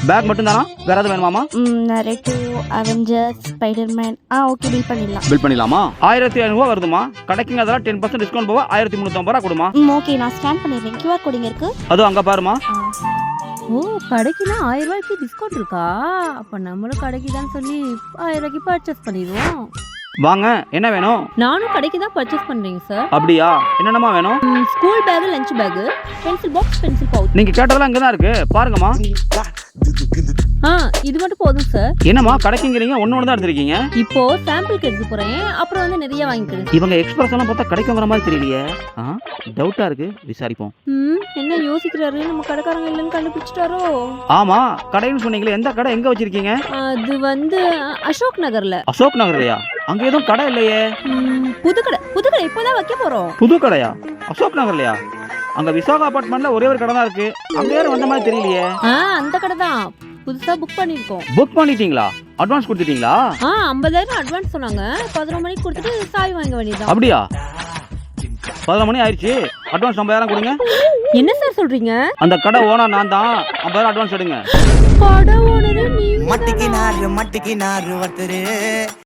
Back மட்டும் தானா, வேற எதுவும் வேணுமாமா? நரேட்டோ, அவெஞ்சர்ஸ், ஸ்பைடர்மேன். ஓகே, பில் பண்ணிடலாம். பில் பண்ணிடலாமா? 1500 வருதுமா. கடைக்குங்க அதெல்லாம் 10% டிஸ்கவுண்ட் போக 1350 கொடுமா. ஓகே, நான் ஸ்கேன் பண்ணிடுறேன். QR கோட் இங்க இருக்கு. அது அங்க பாருமா. ஓ, கடைக்குனா 1000 ரூபாய்க்கு டிஸ்கவுண்ட் இருக்கா? அப்ப நம்மளும் கடைக்கு தான் சொல்லி 1000 ரூபாய்க்கு பர்ச்சேஸ் பண்ணிடுவோம். வாங்க, என்ன வேணும்? நானும் கடைக்கு தான் பர்ச்சேஸ் பண்றேங்க சார். அப்படியா, என்னென்னமா வேணும்? School bag, lunch bag, pencil box, pencil pouch. நீங்க கேட்டதெல்லாம் இங்க தான் இருக்கு, பாருங்கம்மா. இது மட்டும் போதும் சார். என்னம்மா கடைக்குங்கிறீங்க, ஒண்ணு தான் எடுத்திருக்கீங்க? இப்போ சாம்பிளுக்கு எடுத்து போறேன், அப்புறம் வந்து நிறைய வாங்கிக்கிறேன். இவங்க எக்ஸ்பிரஸ் எல்லாம் பார்த்தா கடைக்கு வர மாதிரி தெரியலையே. டவுட்டா இருக்கு, விசாரிப்போம். என்ன யோசிக்கிறாரு, நம்ம கடைக்காரங்க இல்லைன்னு கண்டுபிடிச்சிட்டாரோ? ஆமா, கடைன்னு சொன்னீங்களே, எந்த கடை, எங்க வச்சிருக்கீங்க? அது வந்து அசோக் நகர்ல. அசோக் நகர்லயா? அங்க எதுவும் கடை இல்லையே. புது கடை இப்பதான் வைக்க போறோம். புது கடையா? அசோக் நகர்லயா? அங்க விசாகா அபார்ட்மெண்ட்ல ஒரே ஒரு கடை தான் இருக்கு, அங்க யாரும் வந்த மாதிரி தெரியலையே. அந்த கடை தான் புதுசா புக் பண்ணிருக்கோம். புக் பண்ணிட்டீங்களா? அட்வான்ஸ் கொடுத்துட்டீங்களா? 50,000 அட்வான்ஸ் சொன்னாங்க. 11 மணிக்கு கொடுத்துட்டு சாவி வாங்க வேண்டியதான். அப்படியா? 11 மணி ஆயிடுச்சு, அட்வான்ஸ் 50,000 கொடுங்க. என்ன சார் சொல்றீங்க? அந்த கடை ஓனர் நான் தான், 50,000 அட்வான்ஸ் எடுங்க. கடை ஓனரு நீங்க? மட்டிக்கு நாறு ஒருத்தரு